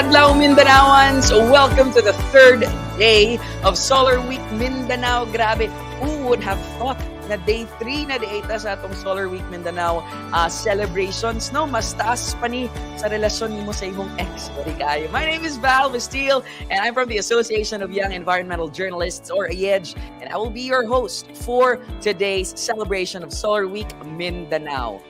Adlaw Mindanaoans! Welcome to the third day of Solar Week Mindanao. Grabe, who would have thought na day 3 na dieta sa atong Solar Week Mindanao celebrations, no? Mas taas pa ni sa relasyon mo sa imong ex. My name is Val Bastille, and I'm from the Association of Young Environmental Journalists, or AYEJ, and I will be your host for today's celebration of Solar Week Mindanao.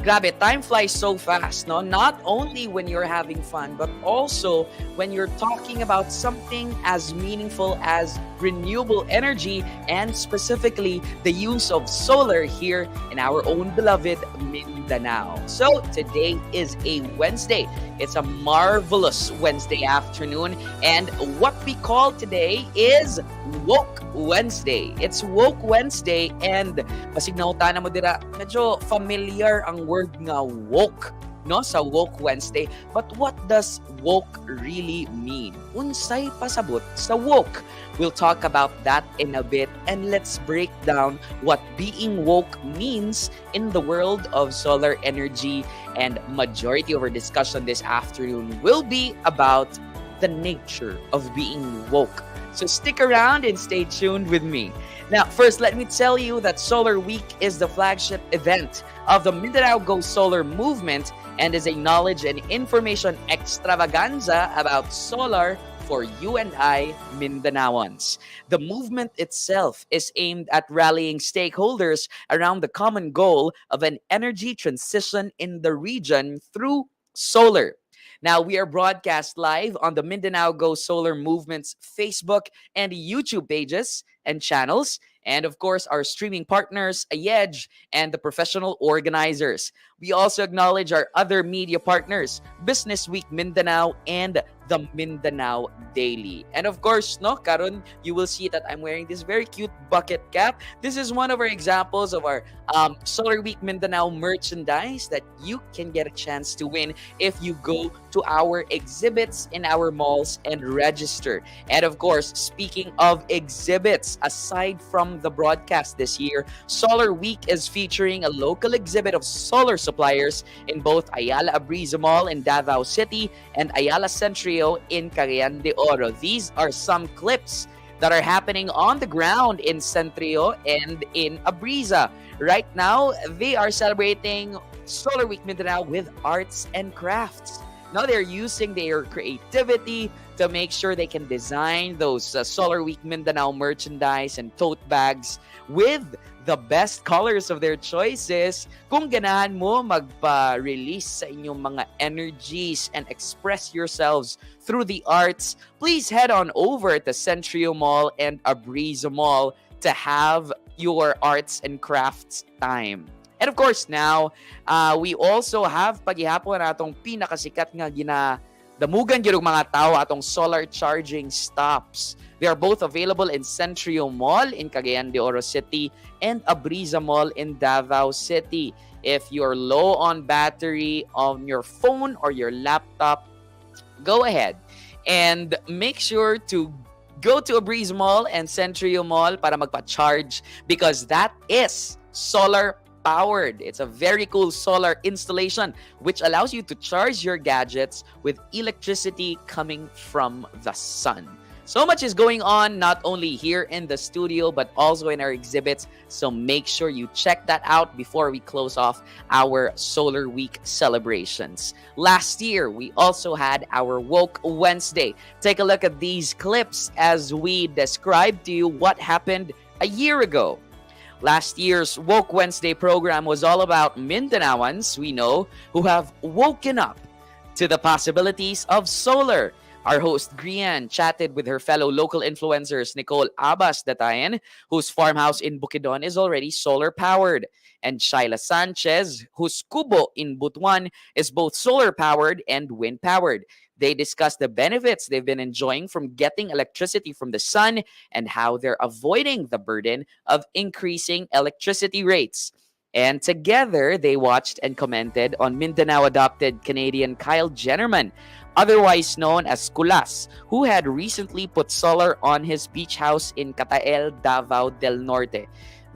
Grabe, time flies so fast, no? Not only when you're having fun, but also when you're talking about something as meaningful as renewable energy and specifically the use of solar here in our own beloved Mindanao. So today is a Wednesday. It's a marvelous Wednesday afternoon, and what we call today is Woke Wednesday. It's Woke Wednesday, and pasignautana mo dira, medyo familiar ang word nga woke, no, sa Woke Wednesday. But what does woke really mean? Unsay pasabot sa woke? We'll talk about that in a bit, and let's break down what being woke means in the world of solar energy. And majority of our discussion this afternoon will be about the nature of being woke. So stick around and stay tuned with me. Now, first, let me tell you that Solar Week is the flagship event of the Mindanao Go Solar movement and is a knowledge and information extravaganza about solar for you and I, Mindanaoans. The movement itself is aimed at rallying stakeholders around the common goal of an energy transition in the region through solar. Now, we are broadcast live on the Mindanao Go Solar Movement's Facebook and YouTube pages and channels, and of course, our streaming partners, AYEJ, and the professional organizers. We also acknowledge our other media partners, Business Week Mindanao and the Mindanao Daily. And of course, no, karon you will see that I'm wearing this very cute bucket cap. This is one of our examples of our Solar Week Mindanao merchandise that you can get a chance to win if you go to our exhibits in our malls and register. And of course, speaking of exhibits, aside from the broadcast this year, Solar Week is featuring a local exhibit of solar suppliers in both Ayala Abriza Mall in Davao City and Ayala Centrio in Cagayan de Oro. These are some clips that are happening on the ground in Centrio and in Abriza. Right now, they are celebrating Solar Week Mindanao with arts and crafts. Now they're using their creativity to make sure they can design those Solar Week Mindanao merchandise and tote bags with the best colors of their choices. Kung ganahan mo magpa-release sa inyong mga energies and express yourselves through the arts, please head on over to Centrio Mall and Abriza Mall to have your arts and crafts time. And of course, now, we also have paghihapon atong pinakasikat nga damugan gyud mga tao atong solar charging stops. They are both available in Centrio Mall in Cagayan de Oro City and Abriza Mall in Davao City. If you're low on battery on your phone or your laptop, go ahead and make sure to go to Abriza Mall and Centrio Mall para magpa-charge, because that is solar powered. It's a very cool solar installation which allows you to charge your gadgets with electricity coming from the sun. So much is going on, not only here in the studio, but also in our exhibits. So make sure you check that out before we close off our Solar Week celebrations. Last year, we also had our Woke Wednesday. Take a look at these clips as we describe to you what happened a year ago. Last year's Woke Wednesday program was all about Mindanaoans, we know, who have woken up to the possibilities of solar. Our host, Grian, chatted with her fellow local influencers, Nicole Abbas Datayan, whose farmhouse in Bukidnon is already solar-powered, and Shaila Sanchez, whose kubo in Butuan is both solar-powered and wind-powered. They discussed the benefits they've been enjoying from getting electricity from the sun and how they're avoiding the burden of increasing electricity rates. And together, they watched and commented on Mindanao-adopted Canadian Kyle Jennerman, otherwise known as Kulas, who had recently put solar on his beach house in Catael, Davao del Norte.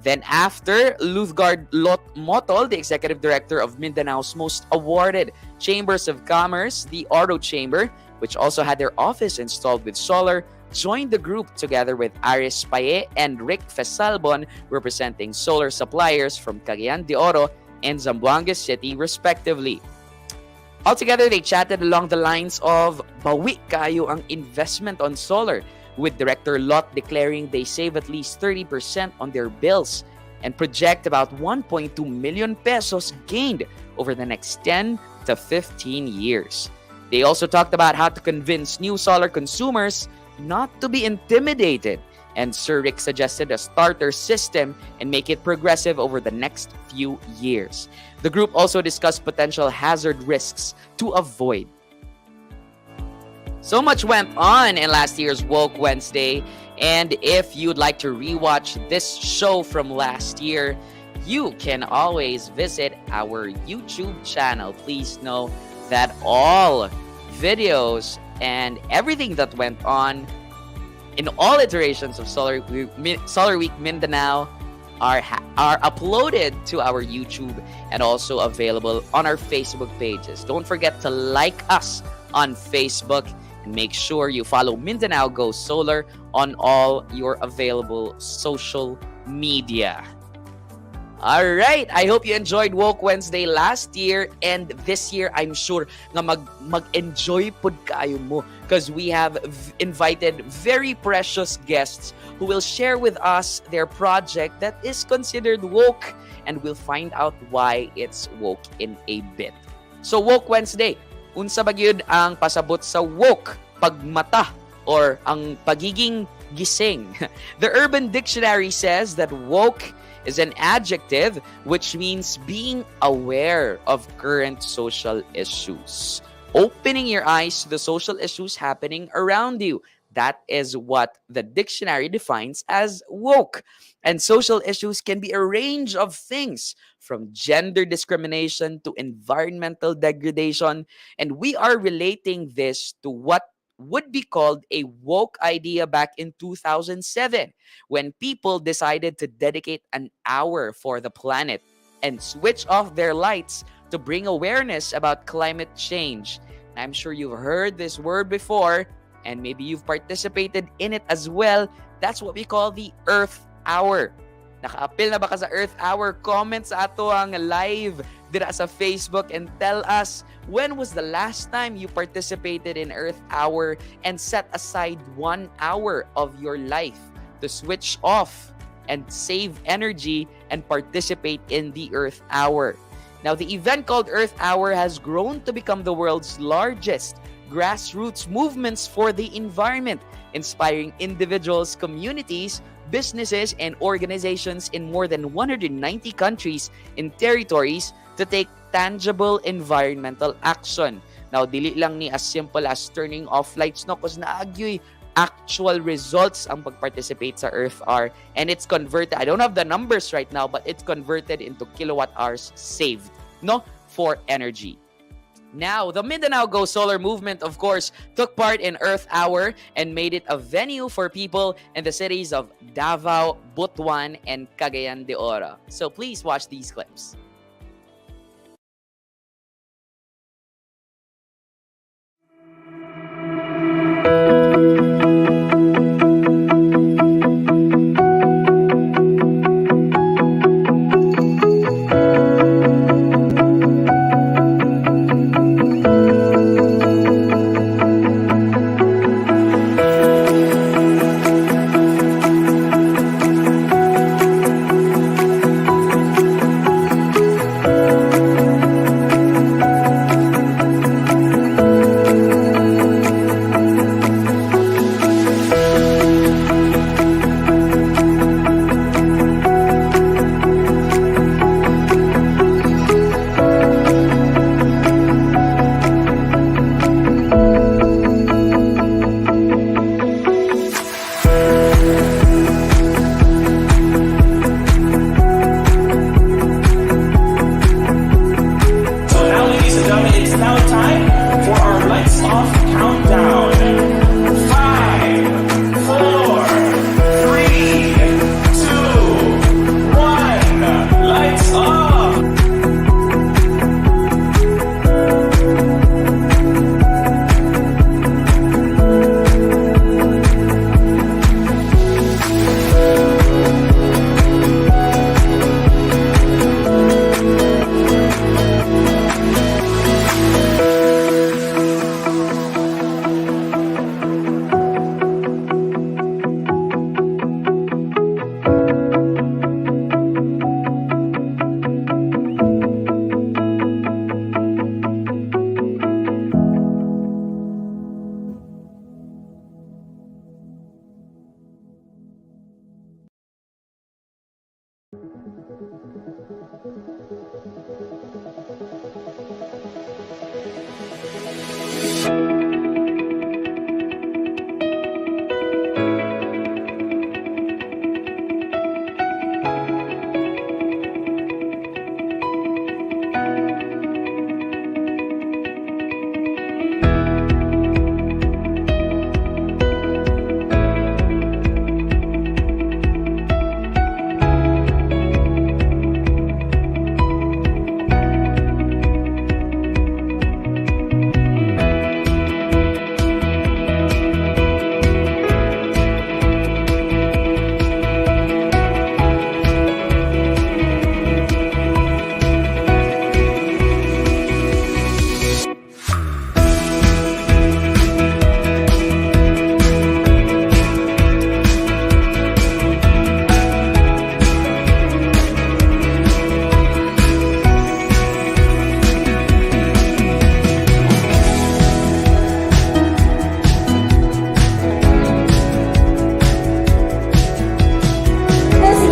Then after, Luzgard Lot Motol, the executive director of Mindanao's most awarded chambers of commerce, the Oro Chamber, which also had their office installed with solar, joined the group together with Aris Paye and Rick Fesalbon, representing solar suppliers from Cagayan de Oro and Zamboanga City, respectively. Altogether, they chatted along the lines of bawi kayo ang investment on solar, with Director Lot declaring they save at least 30% on their bills and project about 1.2 million pesos gained over the next 10 to 15 years. They also talked about how to convince new solar consumers not to be intimidated, and Sir Rick suggested a starter system and make it progressive over the next few years. The group also discussed potential hazard risks to avoid. So much went on in last year's Woke Wednesday, and if you'd like to rewatch this show from last year, you can always visit our YouTube channel. Please know that all videos and everything that went on in all iterations of Solar Week Mindanao are uploaded to our YouTube and also available on our Facebook pages. Don't forget to like us on Facebook and make sure you follow Mindanao Goes Solar on all your available social media. All right, I hope you enjoyed Woke Wednesday last year, and this year I'm sure nga mag-enjoy pod kayo mo because we have invited very precious guests who will share with us their project that is considered woke, and we'll find out why it's woke in a bit. So Woke Wednesday, unsa ba gyud ang pasabot sa woke, pagmata, or ang pagiging gising? The Urban Dictionary says that woke is an adjective which means being aware of current social issues, opening your eyes to the social issues happening around you. That is what the dictionary defines as woke. And social issues can be a range of things, from gender discrimination to environmental degradation. And we are relating this to what would be called a woke idea back in 2007, when people decided to dedicate an hour for the planet and switch off their lights to bring awareness about climate change. I'm sure you've heard this word before, and maybe you've participated in it as well. That's what we call the Earth Hour. Naka-apil na ba ka sa Earth Hour? Comment sa ato ang live dira sa Facebook and tell us, when was the last time you participated in Earth Hour and set aside 1 hour of your life to switch off and save energy and participate in the Earth Hour? Now, the event called Earth Hour has grown to become the world's largest grassroots movements for the environment, inspiring individuals, communities, businesses, and organizations in more than 190 countries and territories to take tangible environmental action. Now, dili lang ni as simple as turning off lights, no? Because naagyoy actual results ang pag-participate sa Earth Hour, and it's converted, I don't have the numbers right now, but it's converted into kilowatt hours saved, no, for energy. Now, the Mindanao Go Solar movement, of course, took part in Earth Hour and made it a venue for people in the cities of Davao, Butuan, and Cagayan de Oro. So please watch these clips. This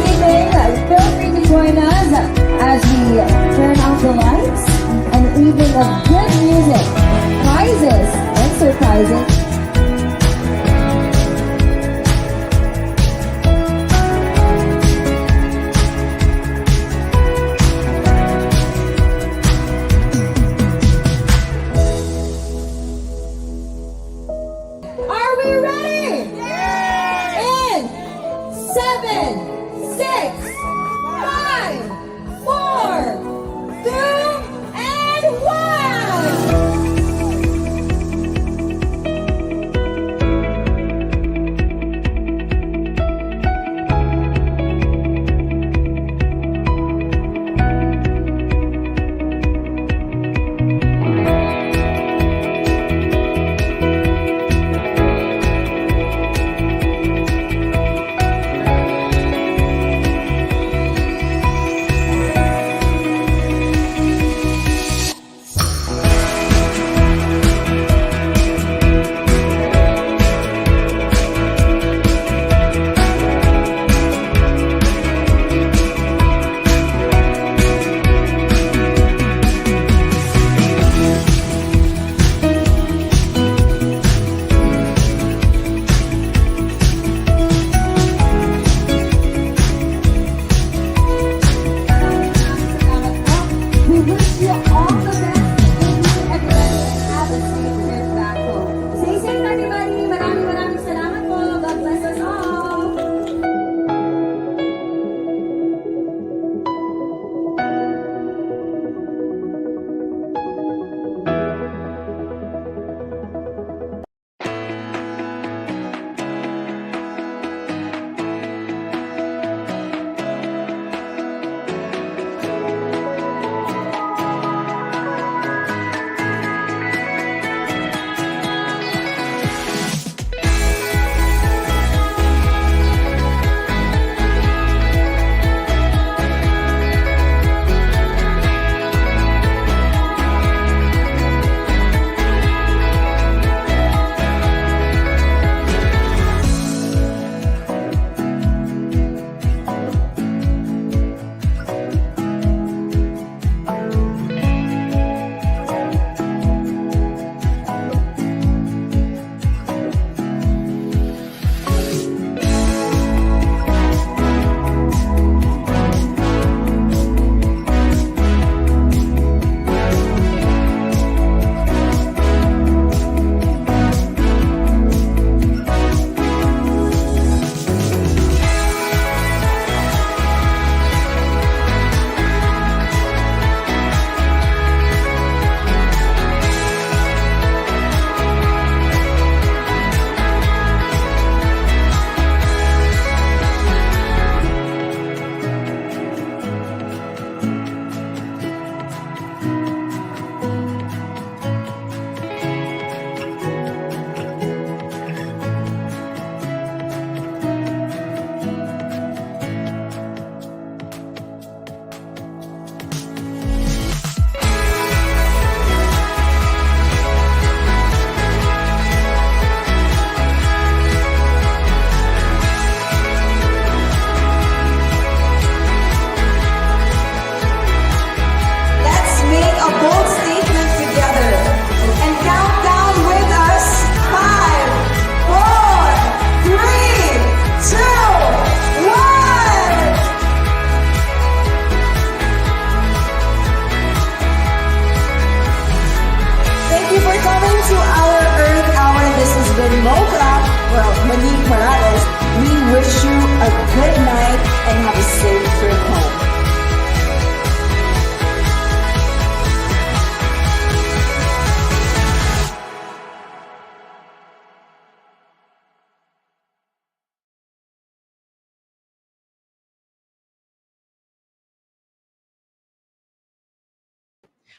evening, feel free to join us as we turn out the lights. An evening of good music, prizes, and surprises. Are we ready? In 7, 6, 5, 4, 3, and 1.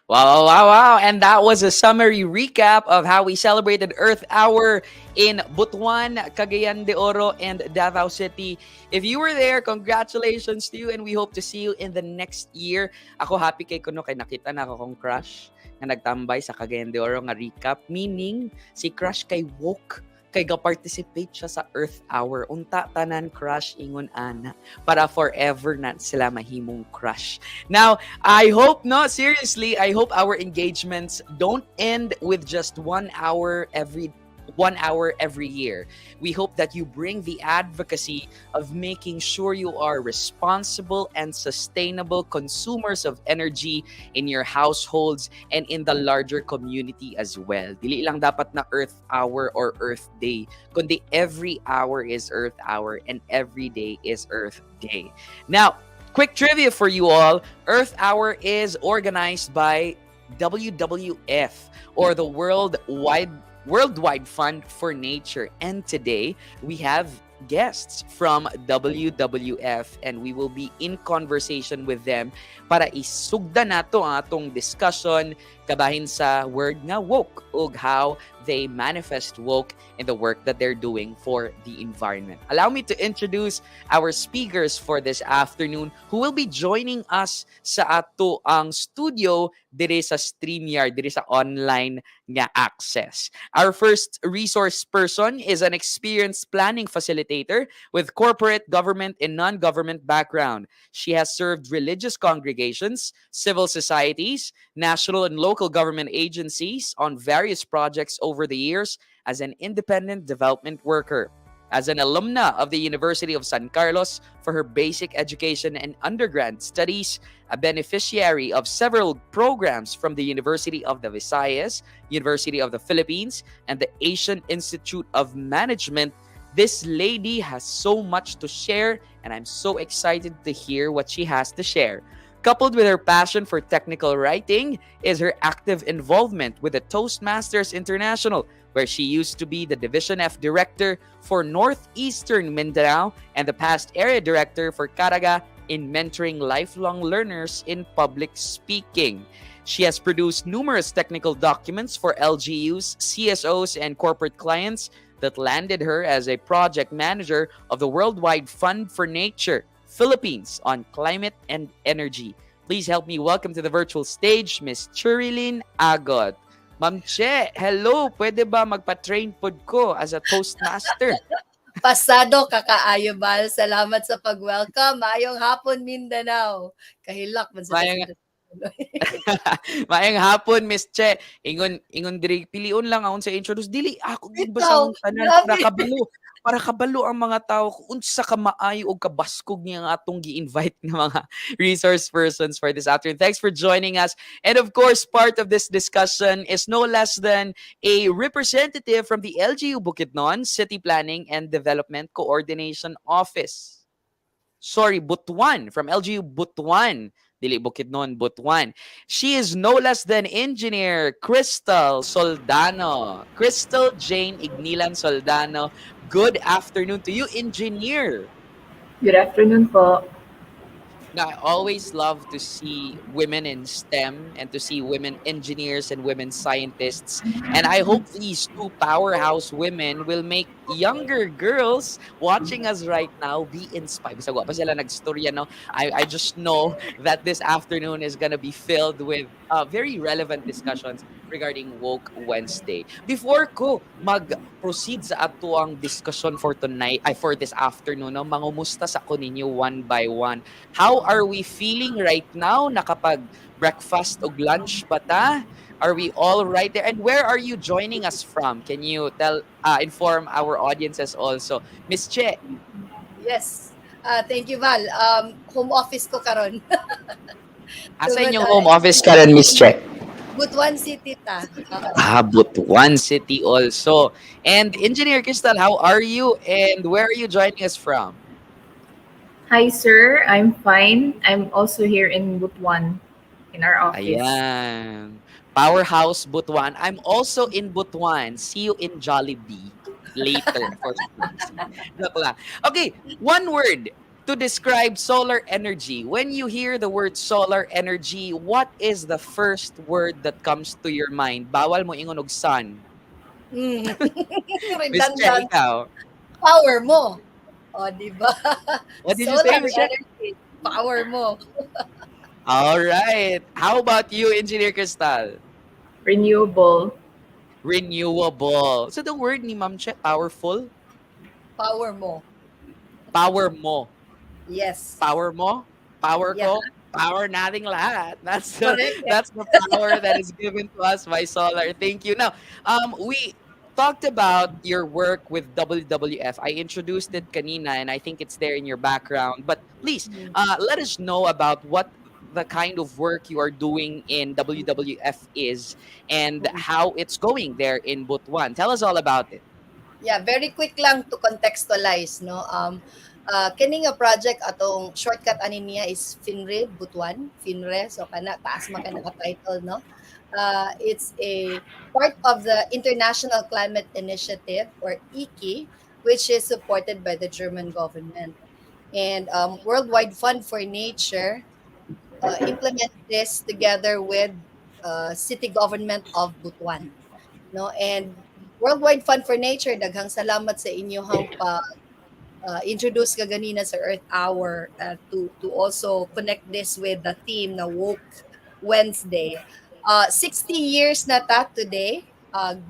Wow, wow, wow. And that was a summary recap of how we celebrated Earth Hour in Butuan, Cagayan de Oro, and Davao City. If you were there, congratulations to you and we hope to see you in the next year. Ako happy kay kuno kay nakita na ako kong crush nga nagtambay sa Cagayan de Oro nga recap. Meaning, si crush kay woke kay ga-participate siya sa Earth Hour. Unta tanan crush ingon ana para forever na sila mahimong crush. Now, I hope, no, seriously, I hope our engagements don't end with just 1 hour every year. We hope that you bring the advocacy of making sure you are responsible and sustainable consumers of energy in your households and in the larger community as well. Dili lang dapat na Earth Hour or Earth Day, kundi every hour is Earth Hour and every day is Earth Day. Now, quick trivia for you all. Earth Hour is organized by WWF, or the Worldwide Fund for Nature. And today, we have guests from WWF and we will be in conversation with them para isugda nato ang atong discussion kabahin sa word nga woke ug how they manifest woke in the work that they're doing for the environment. Allow me to introduce our speakers for this afternoon who will be joining us sa ato ang studio diri sa StreamYard, diri sa online nga access. Our first resource person is an experienced planning facilitator with corporate, government, and non-government background. She has served religious congregations, civil societies, national and local government agencies on various projects over the years as an independent development worker. As an alumna of the University of San Carlos for her basic education and undergrad studies, a beneficiary of several programs from the University of the Visayas, University of the Philippines, and the Asian Institute of Management, this lady has so much to share, and I'm so excited to hear what she has to share. Coupled with her passion for technical writing is her active involvement with the Toastmasters International, where she used to be the Division F Director for Northeastern Mindanao and the past Area Director for Caraga in mentoring lifelong learners in public speaking. She has produced numerous technical documents for LGUs, CSOs, and corporate clients that landed her as a project manager of the Worldwide Fund for Nature, Philippines, on climate and energy. Please help me welcome to the virtual stage, Miss Churilyn Agot. Ma'am Che, hello! Pwede ba magpa-train pod ko as a Toastmaster? Pasado kakaayo, Bal. Salamat sa pag-welcome. Mayong hapon, Mindanao. Kahilak man sa Mayong- Maayong hapon, Miss Che. Ingon diri piliun lang akong sa introduce. Dili ako gigbasa ng tanan para kabalo ang mga tao kung unsa ka maayo og kabaskog niya nga atong gi-invite ng mga resource persons for this afternoon. Thanks for joining us. And of course, part of this discussion is no less than a representative from the LGU Bukidnon City Planning and Development Coordination Office. Sorry, Butuan, from LGU Butuan. Dili Bukidnon, Butuan. She is no less than Engineer Crystal Soldano. Crystal Jane Ignilan Soldano. Good afternoon to you, Engineer. Good afternoon po. Now, I always love to see women in STEM and to see women engineers and women scientists. And I hope these two powerhouse women will make younger girls watching us right now be inspired. Bisa pa sila nagstorya, no? I just know that this afternoon is gonna be filled with very relevant discussions regarding Woke Wednesday. Before ko mag-proceed sa ato ang discussion for tonight, for this afternoon, no, mangumusta sa ko ninyo one by one. How are we feeling right now? Nakapag-breakfast o lunch ba ta? Are we all right there? And where are you joining us from? Can you inform our audiences also? Miss Che. Yes. Thank you, Val. Home office ko karon. Asa inyong home office karon, Miss Che? Butuan City ta. Butuan City also. And Engineer Crystal, how are you? And where are you joining us from? Hi, sir. I'm fine. I'm also here in Butuan, in our office. Ayan. Powerhouse Butuan. I'm also in Butuan. See you in Jollibee later. For Joke lang. Okay, one word to describe solar energy. When you hear the word solar energy, what is the first word that comes to your mind? Bawal mo ingon og sun. Mm. Miss Che, Redundant. ikaw. Power mo. O, di ba? What did you say, Solar Miss Che? energy. Power mo. All right. How about you, Engineer Crystal? Renewable. Renewable. So the word ni Ma'am Che, powerful? Power mo. Power mo. Yes. Power mo? Power Yeah. ko? Power nating lahat. Correct. That's the power that is given to us by solar. Thank you. Now, we talked about your work with WWF. I introduced it kanina and I think it's there in your background. But please, Mm. let us know about what the kind of work you are doing in WWF is and Mm. how it's going there in Butuan. Tell us all about it. Yeah, very quick lang to contextualize, no. Kini nga project atong shortcut ani niya is FINRE Butuan, FINRE, so kana taas man kana ka title, no. It's a part of the International Climate Initiative or ICI, which is supported by the German government. And Worldwide Fund for Nature implement this together with city government of Butuan, no. And Worldwide Fund for Nature, daghang salamat sa inyong pa introduce ka ganina sa Earth Hour to also connect this with the theme na Woke Wednesday. 60 years na ta today,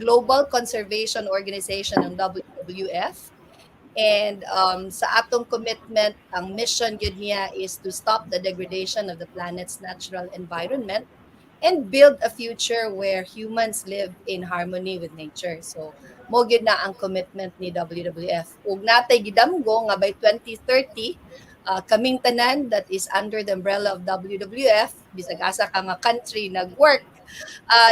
Global Conservation Organization ng WWF. And sa atong commitment, ang mission yun niya is to stop the degradation of the planet's natural environment and build a future where humans live in harmony with nature. So, mo gyud na ang commitment ni WWF. Ug natay gidamgo nga by 2030, kaming tanan that is under the umbrella of WWF, bisag asa ka nga country nag-work,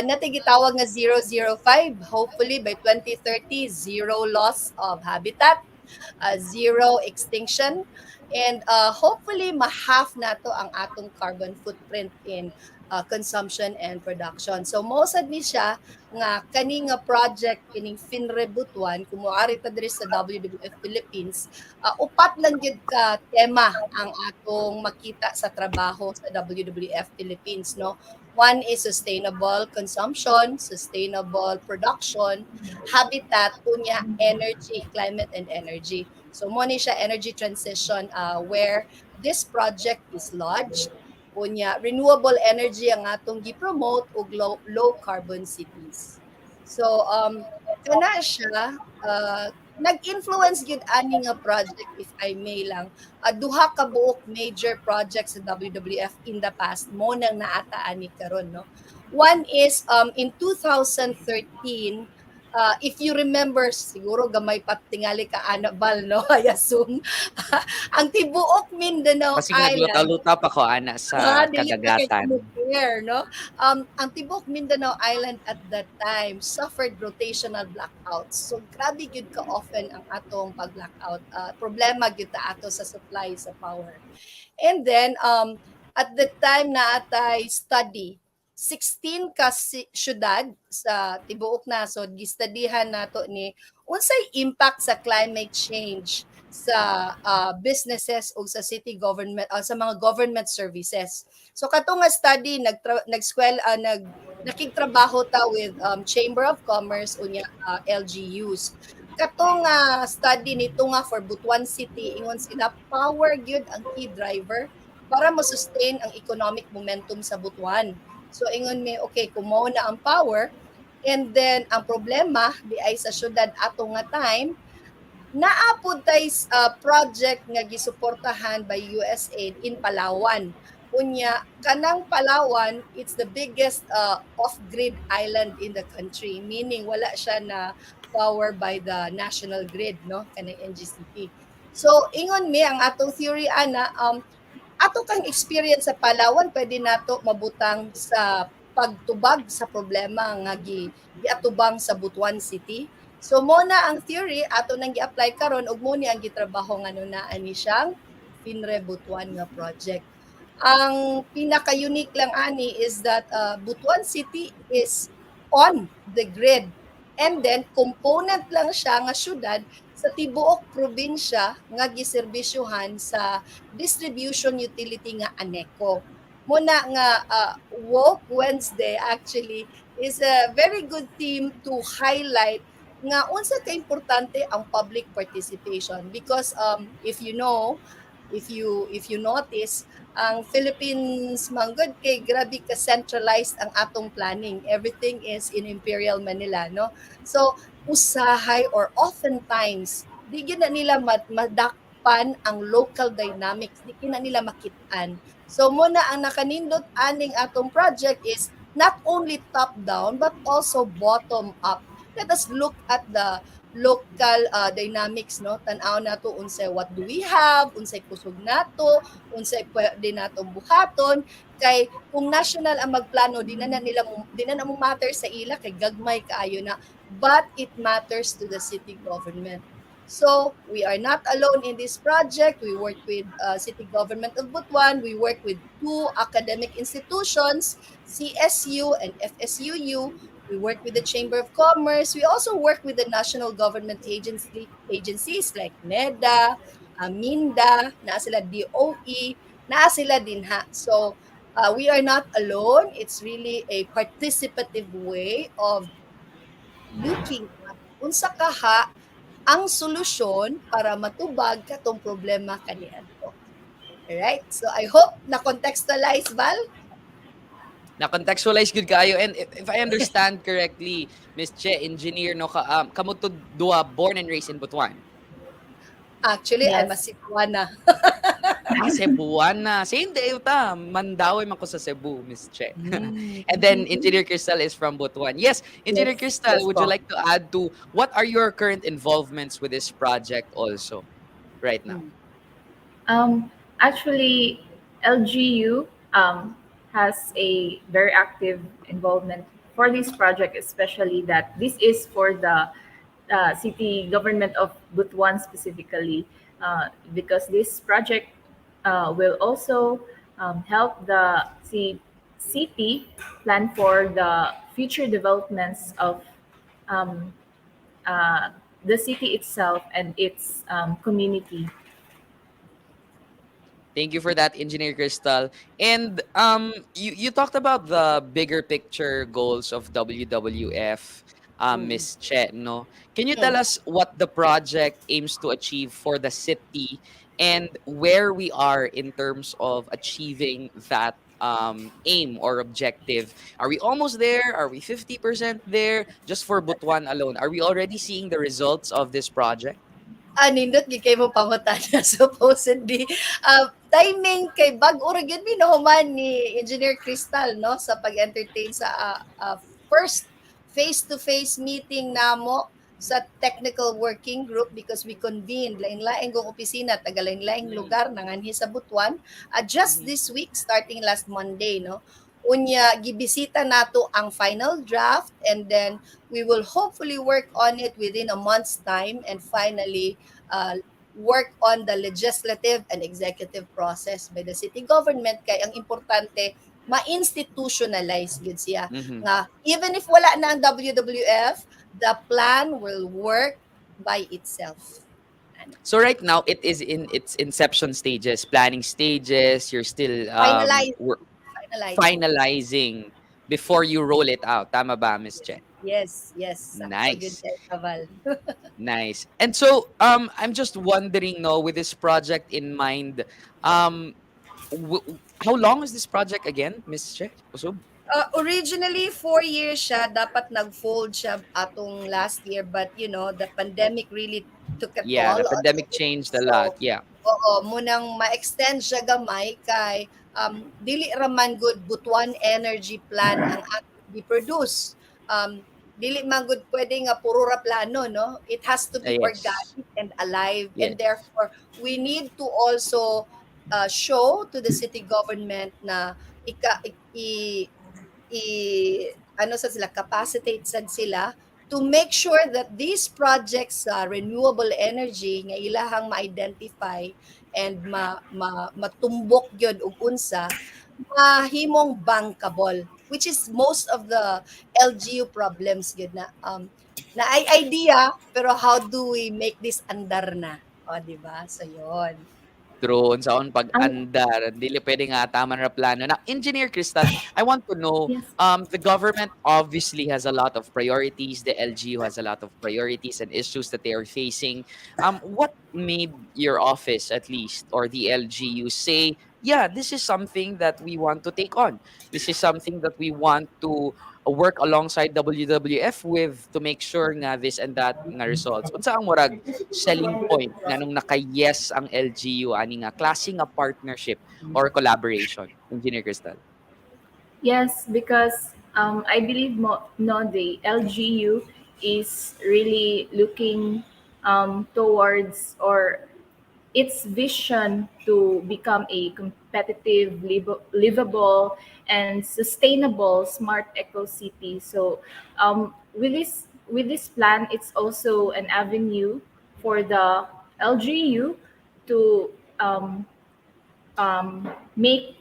natay gitawag nga 005. Hopefully by 2030, zero loss of habitat, zero extinction, and hopefully ma-half nato ang atong carbon footprint in consumption and production. So mosad ni siya nga kani nga project kining FINRE Butuan kumuari ta diri sa WWF Philippines, upat lang gyud ka tema ang atong makita sa trabaho sa WWF Philippines, no. One is sustainable consumption, sustainable production, habitat, unya energy, climate and energy. So mo ni siya energy transition where this project is lodged. Unya renewable energy ang atong gi-promote ug low carbon cities. So kana siya nag-influence gyud ani nga project, if I may lang, duha ka buok major projects sa WWF in the past mo nang naata ani karon, no. One is in 2013, if you remember, siguro gamay pat tingali ka Anabal, no. I assume ang tibuok Mindanao Kasi Island. nagluta-luta pa ko ana sa Dili pa kay kadagatan. compare, no? Ang tibok Mindanao Island at that time suffered rotational blackouts. So grabe gyud ka often ang atong pag-blackout. Problema gyud ta ato sa supply sa power. And then at the time na atay study 16 ka syudad sa tibuok nasod gistudihan nato ni unsay impact sa climate change sa businesses o sa city government sa mga government services. So kato nga study nakigtrabaho ta with Chamber of Commerce unya LGUs. Kato nga study nito nga for Butuan City ingon sila power gyud ang key driver para mo-sustain ang economic momentum sa Butuan. So ingon mi okay kumo na ang power and then ang problema di ay sa syudad ato nga time naapod tay project nga gisuportahan by USAID in Palawan. Unya kanang Palawan, it's the biggest off-grid island in the country, meaning wala siya na power by the national grid, no, kanang NGCP. So ingon mi ang atong theory ana ato kang experience sa Palawan pwede nato mabutang sa pagtubag sa problema nga giatubang sa Butuan City. So mo na ang theory ato nang gi-apply karon ug mo ni ang gitrabaho nga nunaan ni siyang FINRE Butuan nga project. Ang pinaka-unique lang ani is that Butuan City is on the grid. And then component lang siya nga syudad sa tibuok probinsya nga giserbisyuhan sa distribution utility nga ANECO. Muna nga Woke Wednesday actually is a very good theme to highlight nga unsa ka importante ang public participation because if you notice ang Philippines manggod kay grabe ka centralized ang atong planning, everything is in Imperial Manila, no? So usahay or oftentimes di gyud na nila madakpan ang local dynamics, di gyud na nila makitaan. So muna ang nakanindot aning atong project is not only top down but also bottom up. Let us look at the local dynamics, no, tan-aw nato unsay what do we have, unsay kusog nato, unsay pwede natong buhaton, kay kung national ang magplano di na na mo matter sa ila kay gagmay kaayo na, but it matters to the city government. So we are not alone in this project. We work with city government of Butuan. We work with two academic institutions, CSU and FSUU. We work with the Chamber of Commerce. We also work with the national government agencies like NEDA, Aminda, naa sila DOE, naa sila dinha. So we are not alone. It's really a participative way of looking at unsa kaha ang solusyon para matubag katong problema kaniadto. Alright? So I hope na contextualize, Val. Na-contextualize good kayo. And if I understand correctly, Miss Che, engineer, no, kamo to duha born and raised in Butuan. Actually, I'm a Yes. Cebuana. Cebuana. Same day ta. Mandawi man ko sa Cebu, Miss Che. And then Engineer Crystal is from Butuan. Yes, Engineer Yes, Crystal, yes would po. you like to add to what are your current involvements with this project also right now? Actually, LGU has a very active involvement for this project, especially that this is for the city government of Butuan specifically, because this project will also help the city plan for the future developments of um, uh, the city itself and its community. Thank you for that, Engineer Crystal. And you talked about the bigger picture goals of WWF, Miss Che, no? Can you tell Mm. us what the project aims to achieve for the city and where we are in terms of achieving that aim or objective? Are we almost there? Are we 50% there? Just for Butuan alone, are we already seeing the results of this project? Nindot gid kay mo pangutana supposedly. Timing kay bag-o ra gyud minuhuman ni Engineer Crystal, no, sa pag-entertain sa first face-to-face meeting namo sa technical working group because we convened lain-laing gong opisina taga lain-laing Mm. lugar nanganhi sa Butuan just Mhm. this week starting last Monday, no. Unya gibisita nato ang final draft and then we will hopefully work on it within a month's time and finally work on the legislative and executive process by the city government kay ang importante ma-institutionalize gud siya Mhm. nga even if wala na ang WWF, the plan will work by itself. So right now it is in its inception stages, planning stages. You're still Finalize, finalizing. finalizing before you roll it out. Tama ba, Miss Che? Yes, yes. Sakto good Nice. Kaval. Nice. And so I'm just wondering, no, with this project in mind, um how long is this project again, Miss Che? Usub? Originally 4 years siya, dapat nag-fold siya atong last year but the pandemic really took a Yeah, toll the on pandemic it. changed a lot. So, Yeah. oo, munang ma-extend siya gamay kay dili raman good Butuan energy plan ang atong gi-produce. Dili man good pwede nga puro ra plano, no? It has to be Yes. organic and alive and Yes. therefore we need to also show to the city government na ika i, ano sa sila capacitate sad sila to make sure that these projects renewable energy nga ilahang ma-identify and matumbok gyud og unsa mahimong bankable which is most of the LGU problems gyud na na ay idea, pero how do we make this andar na? O, di ba? So, yun. Drone sa on Ang pag-andar, dili pwede nga tama na plano. Now, Engineer Crystal, I want to know, yes. the government obviously has a lot of priorities. The LGU has a lot of priorities and issues that they are facing. What made your office, at least, or the LGU say, yeah, this is something that we want to take on. This is something that we want to work alongside WWF with to make sure nga this and that nga results. Unsa ang murag selling point nga nung naka-yes ang LGU ani nga klase nga partnership or collaboration, Engineer Crystal? Yes, because I believe no, the LGU is really looking towards or its vision to become a competitive, livable, and sustainable smart eco city. So, with this plan, it's also an avenue for the LGU to make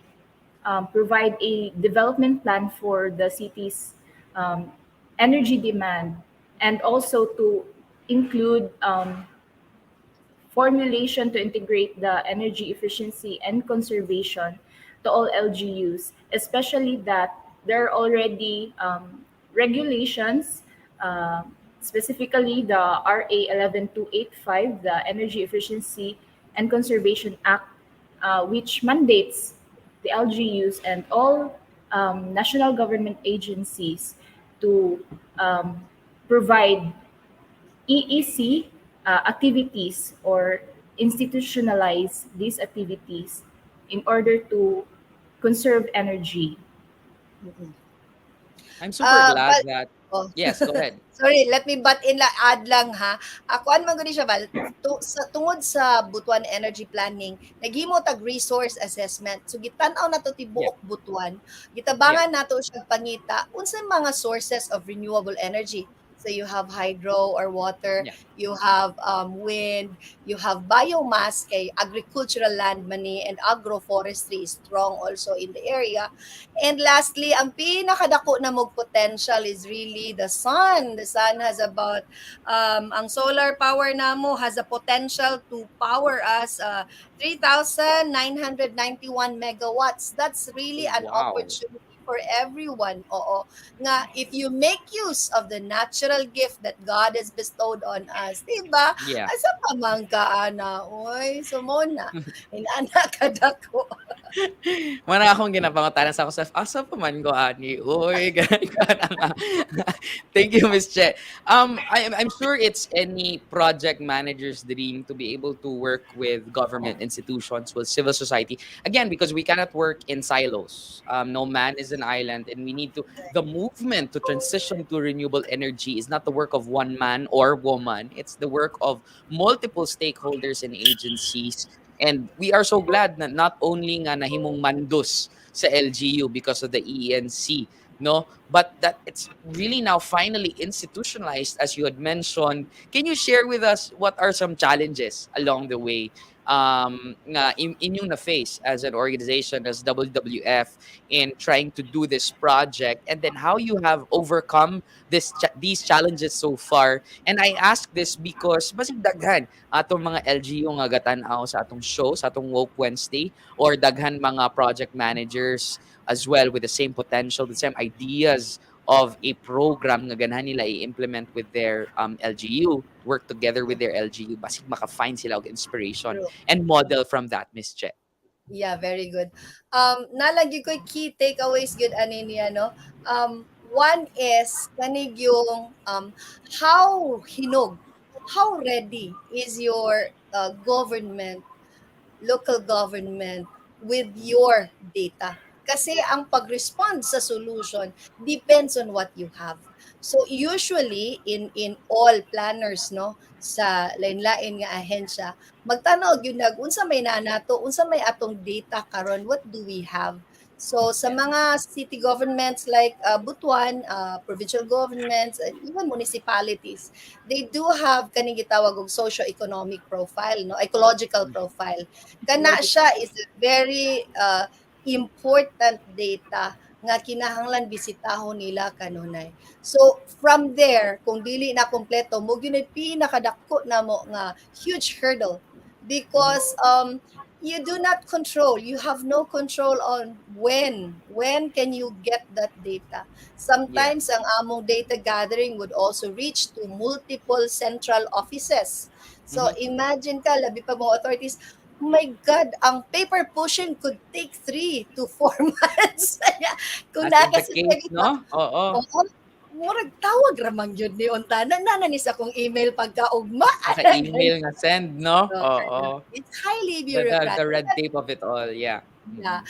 provide a development plan for the city's um, energy demand, and also to include formulation to integrate the energy efficiency and conservation to all LGUs, especially that there are already regulations, uh, specifically the RA 11285, the Energy Efficiency and Conservation Act, which mandates the LGUs and all national government agencies to um, provide EEC activities or institutionalize these activities in order to conserve energy. Mm-mm. I'm super glad But, that oh, yes, go ahead. sorry, let me butt in add lang ha. Ako an man guni siya bal tungod sa Butuan Energy Planning, naghimo tag resource assessment. So gitan-aw nato Yeah. tibuok Butuan. Yeah. Gitabangan nato siya pangita unsay mga sources of renewable energy. So you have hydro or water, Yeah. you have wind, you have biomass, kay agricultural land money, and agroforestry is strong also in the area. And lastly, ang pinakadako na mog potential is really the sun. The sun has about, ang solar power namo has a potential to power us 3,991 megawatts. That's really an Wow. opportunity for everyone. Oo. Nga, if you make use of the natural gift that God has bestowed on us, diba? Yeah. Asa pa man ka, ana? Oy, sumona. Inana kadako. Wala akong ginapangutanan sa ako sa asa pa man ko ani. Uy, ganun nga. Thank you, Miss Che. I'm sure it's any project manager's dream to be able to work with government institutions, with civil society. Again, because we cannot work in silos. No man is an island, and we need to. The movement to transition to renewable energy is not the work of one man or woman. It's the work of multiple stakeholders and agencies. And we are so glad na not only nga nahimong mandos sa LGU because of the ENC, no, but that it's really now finally institutionalized, as you had mentioned. Can you share with us what are some challenges along the way nga inyong na face as an organization, as WWF, in trying to do this project, and then how you have overcome these challenges so far? And I ask this because basig daghan atong mga LGU nga gatan-aw sa atong show, sa atong Woke Wednesday, or daghan mga project managers as well with the same potential, the same ideas of a program nga ganahan nila i-implement with their LGU, work together with their LGU, basig maka-find sila og inspiration True. and model from that, Miss Che. Yeah, very good. Nalagi ko key takeaways good ani niya, no? One is kanig yung how hinog, how ready is your government, local government with your data. Kasi ang pag-respond sa solution depends on what you have. So usually in all planners no sa lain-lain nga ahensya, magtanaw gyud nag unsa may naa nato, unsa may atong data karon, what do we have? So sa mga city governments like Butuan, provincial governments, and even municipalities, they do have kaning gitawag og socio-economic profile, no, ecological profile. Kana siya is a very important data nga kinahanglan bisitahon nila kanunay. So from there, kung dili na kompleto, mo gyud pinakadako na mo nga huge hurdle because you do not control, you have no control on when can you get that data. Yeah. Sometimes ang among data gathering would also reach to multiple central offices. So Mhm. imagine ka, labi pa mga authorities, oh my God, ang paper pushing could take 3 to 4 months. Kung As is the nakasi case, no? Oo. oo, murag tawag ramang yun ni unta. Nananis akong email pagkaugma. Naka-email nga send, no? So, Oo. it's highly The bureaucratic. red tape of it all, yeah. Yeah,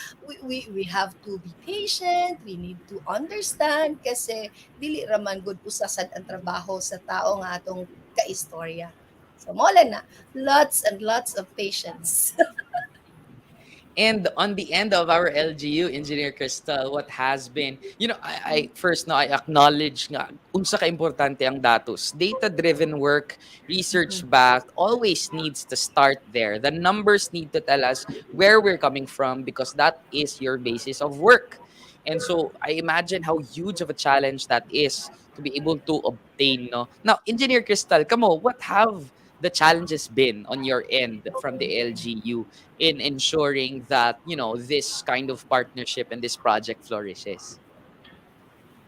we have to be patient, we need to understand kasi dili raman gud usasad ang trabaho sa tao nga atong kaistorya. So mo lang na, lots and lots of patience. And on the end of our LGU, Engineer Crystal, what has been, I first I acknowledge nga unsa ka importante ang datos. Data-driven work, research-backed, always needs to start there. The numbers need to tell us where we're coming from because that is your basis of work. And so I imagine how huge of a challenge that is to be able to obtain, no? Now, Engineer Crystal, kamo, what have the challenges been on your end from the LGU in ensuring that this kind of partnership and this project flourishes?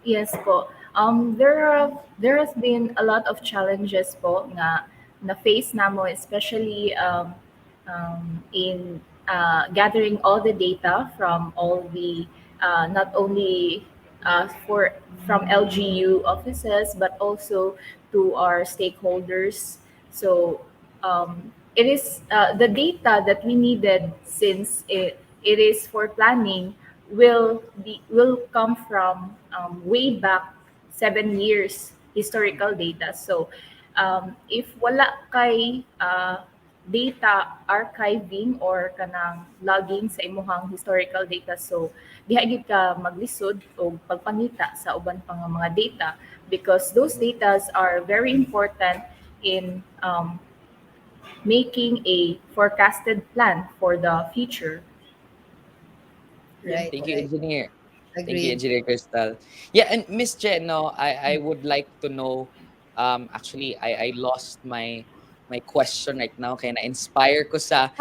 Yes po. There has been a lot of challenges po nga na face namo, especially in gathering all the data from all the not only for from LGU offices but also to our stakeholders. So it is the data that we needed, since it is for planning, will come from way back 7 years historical data. So if wala kay data archiving or kanang logging sa imuhang historical data, so diha gid ka maglisod o pagpangita sa uban pang mga data, because those data are very important in making a forecasted plan for the future. Right, Thank you, right. Engineer. Thank you, Agreed. Engineer Crystal. Yeah, and Miss Jen, no, I would like to know. Actually, I lost my question right now. Kaya na-inspire ko sa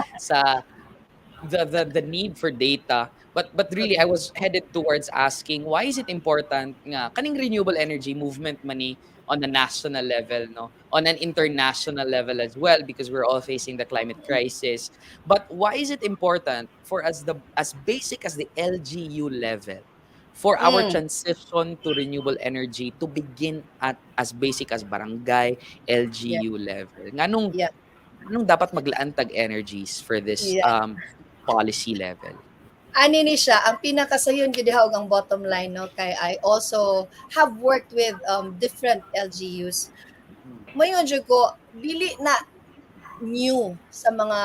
the need for data, but really I was headed towards asking, why is it important nga kaning renewable energy movement money on a national level, no, on an international level as well, because we're all facing the climate crisis. But why is it important for us, the as basic as the LGU level, for our Mm, transition to renewable energy to begin at as basic as barangay yeah, LGU level? yeah, Anong dapat maglaan tag energies for this yeah. policy level? Ani ni siya, ang pinakasayon gyud diha og ang bottom line, no, kay I also have worked with different LGUs. Mayon jud ko dili na new sa mga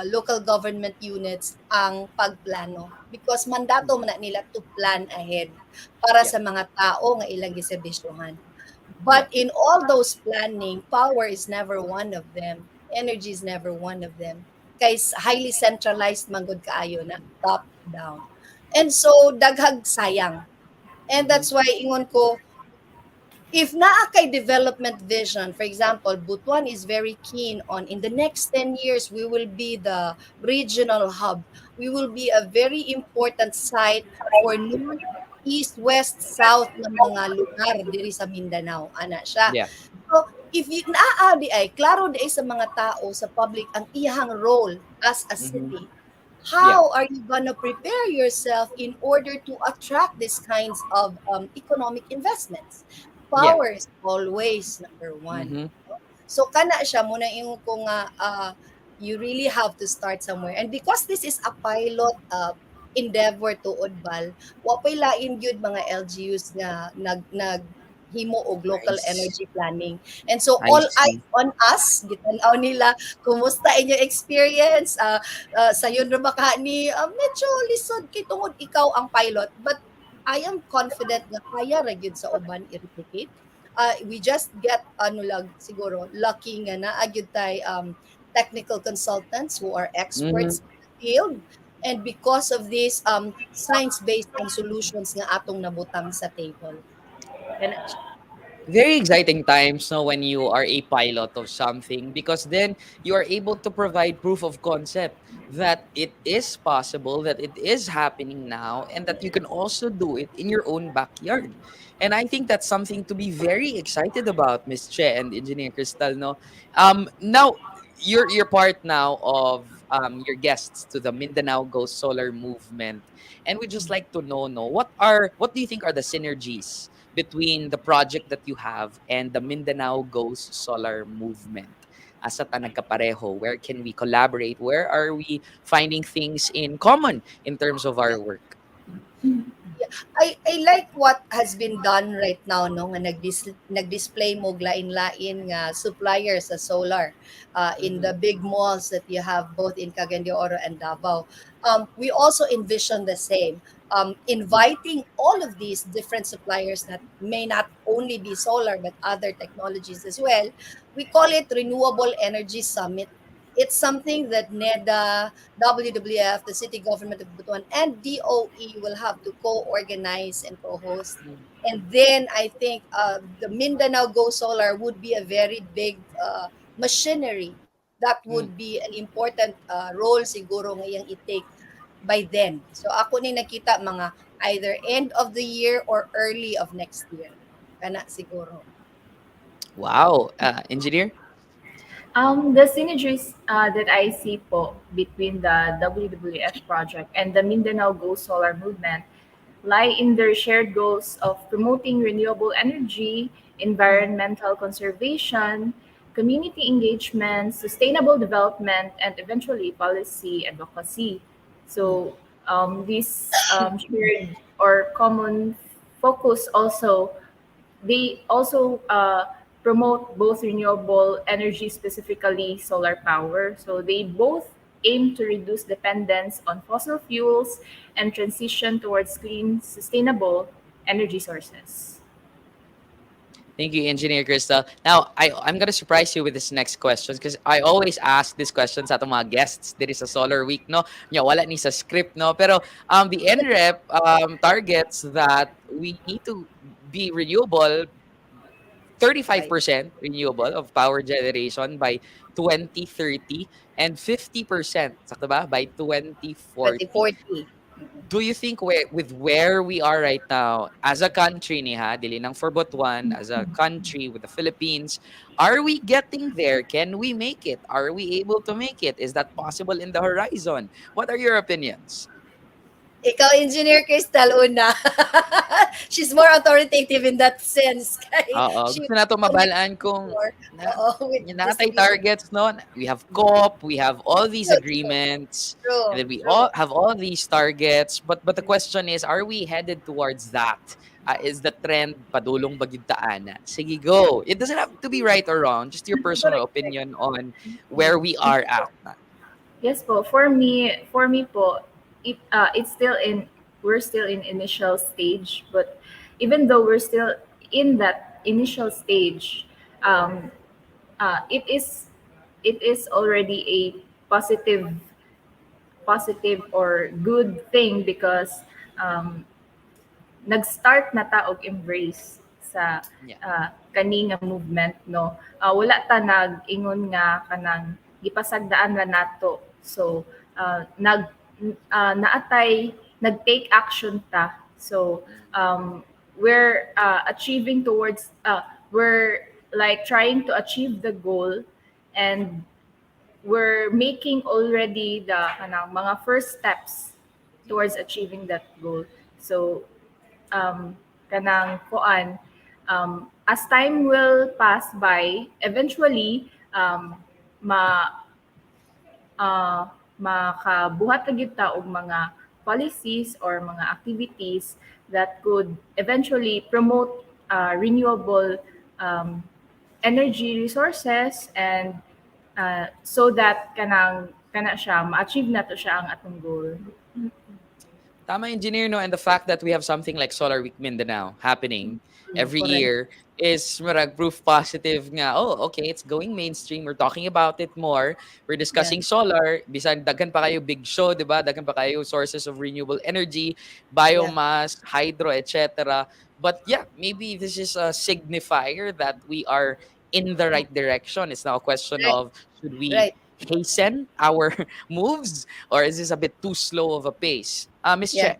local government units ang pagplano, because mandato man na nila to plan ahead para Yeah, sa mga tao nga ilang giserbisyohan. yeah, But in all those planning, power is never one of them. Energy is never one of them. Kay highly centralized man gud kaayo na top down. And so daghag sayang. And mhm, that's why ingon ko, if naa kay development vision, for example, Butuan is very keen on in the next 10 years we will be the regional hub. We will be a very important site for north, east, west, south ng mga lugar diri sa Mindanao. Ana siya. yeah, So, if you naa di ay klaro di ay sa mga tao sa public ang iyang role as a mhm, city, yeah, how are you gonna prepare yourself in order to attract these kinds of economic investments? yeah, Power is always number one. mhm, So kana siya muna ingon ko nga you really have to start somewhere. And because this is a pilot endeavor to Udbal, wa pay lain gyud mga LGUs nga nag himo og local nice. energy planning. And so I all eyes see. on us, gitanaw nila kumusta inyong experience, sayon ra ba ka ni medyo lisod kay tungod ikaw ang pilot, but I am confident nga kaya ra gyud sa uban i-replicate. We just get ano lang siguro lucky nga naa gyud tay technical consultants who are Mhm, experts in the field, and because of this science-based ang solutions nga atong nabutang sa table. Kana siya. Very exciting times, no, when you are a pilot of something, because then you are able to provide proof of concept that it is possible, that it is happening now, and that you can also do it in your own backyard. And I think that's something to be very excited about, Miss Che and Engineer Crystal. No, now you're part now of your guests to the Mindanao Go Solar movement, and we just like to know, no, what do you think are the synergies between the project that you have and the Mindanao Goes Solar movement? Asa ta nagkapareho? Where can we collaborate? Where are we finding things in common in terms of our work? I like what has been done right now, no, nga nag-display mo lain-lain nga suppliers sa solar in Mhm. the big malls that you have both in Cagayan de Oro and Davao. We also envision the same, inviting all of these different suppliers that may not only be solar but other technologies as well. We call it Renewable Energy Summit. It's something that NEDA, WWF, the city government of Butuan, and DOE will have to co-organize and co-host. Mm. And then I think the Mindanao Go Solar would be a very big machinery that Mm. would be an important role siguro ngayang i-take by then. So ako ni nakita mga either end of the year or early of next year. Kana siguro. Wow. Engineer? The synergies that I see po between the WWF project and the Mindanao Go Solar movement lie in their shared goals of promoting renewable energy, environmental conservation, community engagement, sustainable development, and eventually policy advocacy. So, this shared or common focus also, they also promote both renewable energy, specifically solar power. So they both aim to reduce dependence on fossil fuels and transition towards clean, sustainable energy sources. Thank you, Engineer Crystal. Now, I'm gonna surprise you with this next question because I always ask these questions sa atong mga guests. There is a Solar Week, no? Nya, wala ni sa script, no? Pero the NREP targets that we need to be renewable, Right. 35% renewable of power generation by 2030 and 50%, sakto ba, by 2040. 2040. Do you think with where we are right now as a country ni ha, dili nang for Butuan, as a country with the Philippines, are we getting there? Can we make it? Are we able to make it? Is that possible in the horizon? What are your opinions? Ikaw, Engineer Crystal, una. She's more authoritative in that sense. Kay Oo, she gusto nato connect mabalaan kung more na with yung the natay civilian. targets, no? We have COP, we have all these True, true, agreements, and true, then we true. all have all these targets. But the question is, are we headed towards that? Is the trend padulong bagyud taana? Sige, go. It doesn't have to be right or wrong, just your personal Correct, correct. opinion on where we are at. Yes po. For me po, it's still in we're still in initial stage, but even though we're still in that initial stage, um, it is already a positive or good thing because um, nag-start na ta og embrace sa Yeah. kani nga movement, no. Wala ta nag-ingon nga kanang gipasagdaan ra nato. So naatay nag-take action ta. So we're achieving towards we're like trying to achieve the goal, and we're making already the kanang mga first steps towards achieving that goal. So kanang kuan, as time will pass by, eventually ma makabuhat na gyud ta og mga policies or mga activities that could eventually promote renewable um, energy resources, and so that kana siya ma-achieve na to siya ang atong goal. Tama, engineer, no? And the fact that we have something like Solar Week Mindanao happening every Correct. year is marag proof positive nga. Oh, okay, it's going mainstream. We're talking about it more. We're Yeah. discussing solar. Bisan daghan pa kayo big show, di ba? Daghan pa kayo sources of renewable energy, Yeah. biomass, hydro, etc. But yeah, maybe this is a signifier that we are in the right direction. It's now a question Right. of should we Right. hasten our moves, or is this a bit too slow of a pace? Miss Yeah. Che.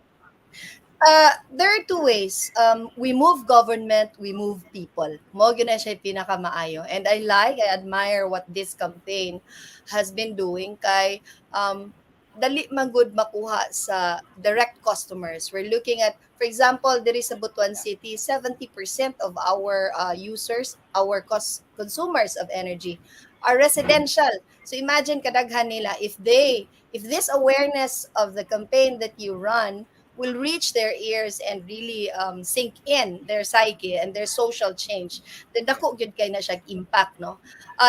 There are two ways. We move government, we move people. Mo gyud na siya pinakamaayo. And I admire what this campaign has been doing kay dali man good makuha sa direct customers. We're looking at, for example, there is a Butuan City, 70% of our users, our consumers of energy are residential. So imagine kadaghan nila if this awareness of the campaign that you run will reach their ears and really sink in their psyche and their social change, then dako gyud kay na siya impact, no?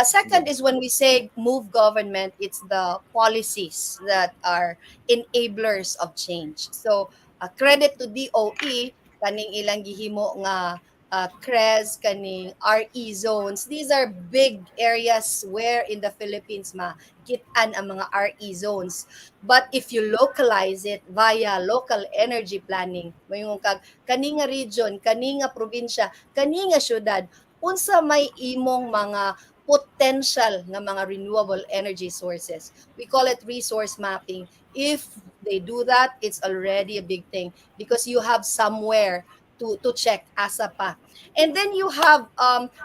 Second is when we say move government, it's the policies that are enablers of change. So credit to DOE kaning ilang gihimo nga CREZ, kaning RE zones. These are big areas where in the Philippines makitaan ang mga RE zones. But if you localize it via local energy planning, mayong kag kani nga region, kani nga probinsya, kani nga syudad, unsa may imong mga potential nga mga renewable energy sources. We call it resource mapping. If they do that, it's already a big thing because you have somewhere to check asa pa. And then you have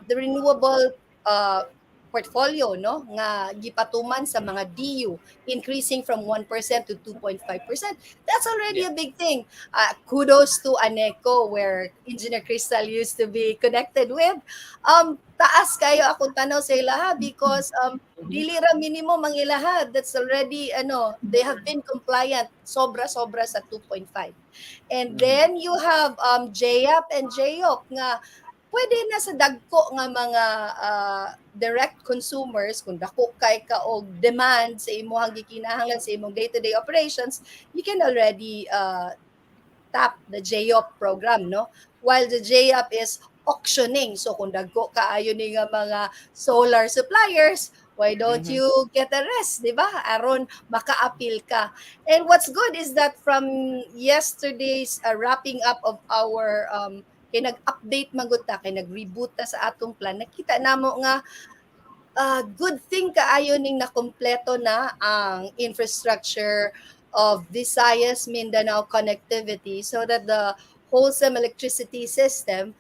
the renewable portfolio, no, nga gipatuman sa mga DU, increasing from 1% to 2.5%. That's already Yeah. a big thing. Kudos to ANECO, where Engineer Crystal used to be connected with. Taas kayo akong tanaw sa ilaha because dili ra minimum ang ilaha. That's already, they have been compliant. Sobra-sobra sa 2.5. And then you have JAP and JOC nga pwede na sa dagko nga mga direct consumers, kung dako kay ka og demand sa imong gikinahanglan sa imong day-to-day operations, you can already tap the JOP program, no? While the JOP is auctioning. So kung dagko kaayo ni nga mga solar suppliers, why don't Mhm. you get a rest, di ba? Aron maka-appeal ka. And what's good is that from yesterday's wrapping up of our kay nag-update magud ta, kay nag-reboot ta sa atong plan, nakita namo nga good thing kaayo ning nakompleto na ang infrastructure of Visayas Mindanao connectivity so that the wholesale electricity system,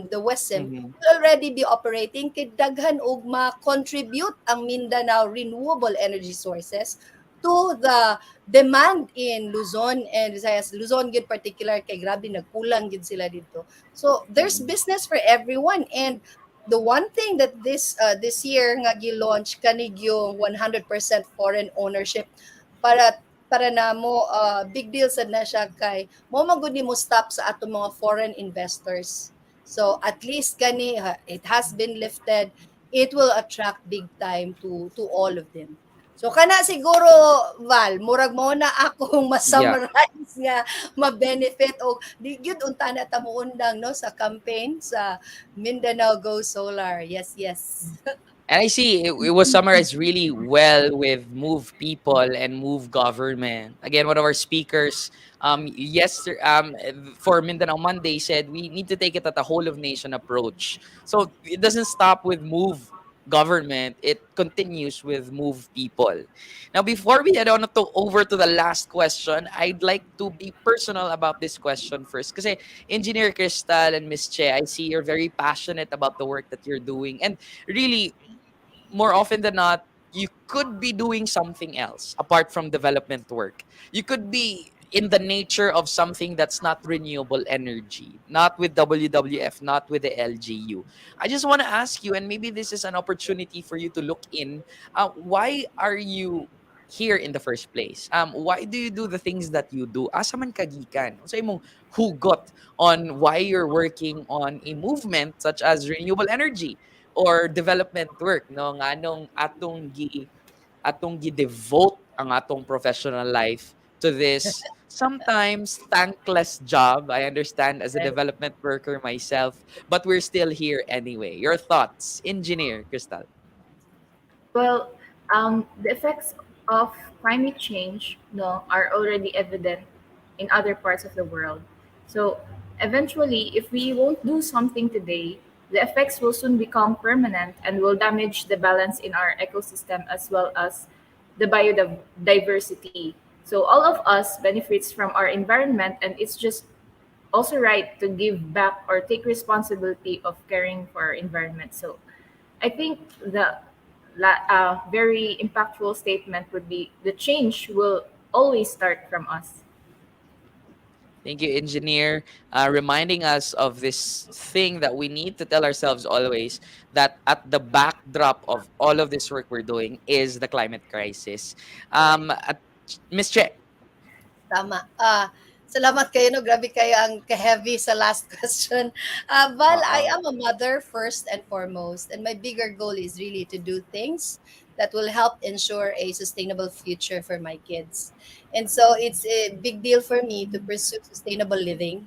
the WESM, Mhm. will already be operating kay daghan og ma-contribute ang Mindanao renewable energy sources to the demand in Luzon and Visayas. Luzon gid particular kay grabe nagkulang gid sila dito. So there's business for everyone, and the one thing that this year nga gi-launch kanig yung 100% foreign ownership para namo big deal sad na siya kay mo magud ni mo stop sa atong mga foreign investors. So at least kani it has been lifted, it will attract big time to all of them. So kana siguro Val, murag mo na akong Yeah. ma-summarize nga ma-benefit o di gyud unta na ta mo undang, no, sa campaign sa Mindanao Go Solar. Yes, yes. And I see it was summarized really well with move people and move government. Again, one of our speakers, for Mindanao Monday said we need to take it at a whole of nation approach. So it doesn't stop with move government; it continues with move people. Now, before we head on over to the last question, I'd like to be personal about this question first. Because Engineer Crystal and Miss Che, I see you're very passionate about the work that you're doing, and really more often than not, you could be doing something else apart from development work. You could be in the nature of something that's not renewable energy, not with WWF, not with the LGU. I just want to ask you, and maybe this is an opportunity for you to look in, why are you here in the first place? Why do you do the things that you do? Asa man kagikan? Sa imong hugot on why you're working on a movement such as renewable energy or development work, no, nga nung atong gi devote ang atong professional life to this sometimes thankless job. I understand as a development worker myself, but we're still here anyway. Your thoughts, Engineer Crystal? Well, the effects of climate change, no, are already evident in other parts of the world. So eventually, if we won't do something today, the effects will soon become permanent and will damage the balance in our ecosystem as well as the biodiversity. So all of us benefits from our environment, and it's just also right to give back or take responsibility of caring for our environment. So I think the very impactful statement would be the change will always start from us. Thank you, Engineer, reminding us of this thing that we need to tell ourselves always, that at the backdrop of all of this work we're doing is the climate crisis. Miss Che, Tama. Salamat kayo, no? Grabe kayo ang ka-heavy sa last question. Val, I am a mother first and foremost, and my bigger goal is really to do things that will help ensure a sustainable future for my kids. And so it's a big deal for me to pursue sustainable living.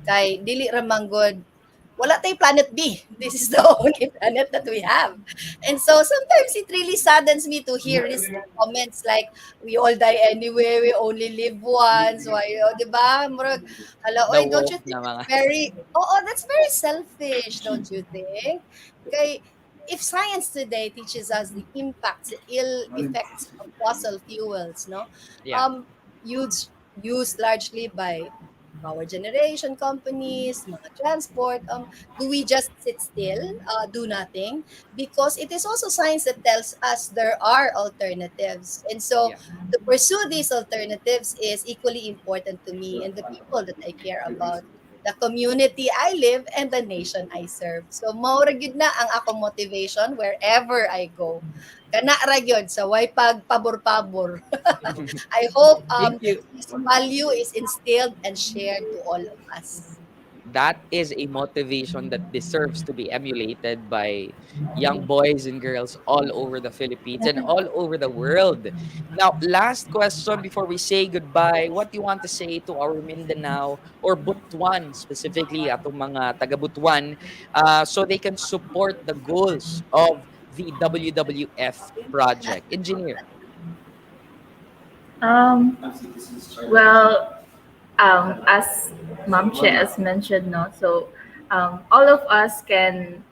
Kay dili ra manggod wala tayong planet B. This is the only planet that we have. And so sometimes it really saddens me to hear these comments like, we all die anyway, we only live once. Why, di ba? Murag, hala, the oy, don't you woke think na it's mga. very, that's very selfish, don't you think? Kay, if science today teaches us the impacts, the ill effects of fossil fuels, no? Yeah. Used, used largely by power generation companies, mga transport, do we just sit still, do nothing? Because it is also science that tells us there are alternatives. And so Yeah. to pursue these alternatives is equally important to me and the people that I care about, the community I live and the nation I serve. So maura gyud na ang akong motivation wherever I go. Kana ra gyud sa way pagpabor-pabor. I hope Thank you. this value is instilled and shared to all of us. That is a motivation that deserves to be emulated by young boys and girls all over the Philippines and all over the world. Now, last question before we say goodbye. What do you want to say to our Mindanao or Butuan specifically, atong mga taga Butuan, so they can support the goals of the WWF project? Engineer. Um, well, as Ma'am Che has mentioned, no, so all of us can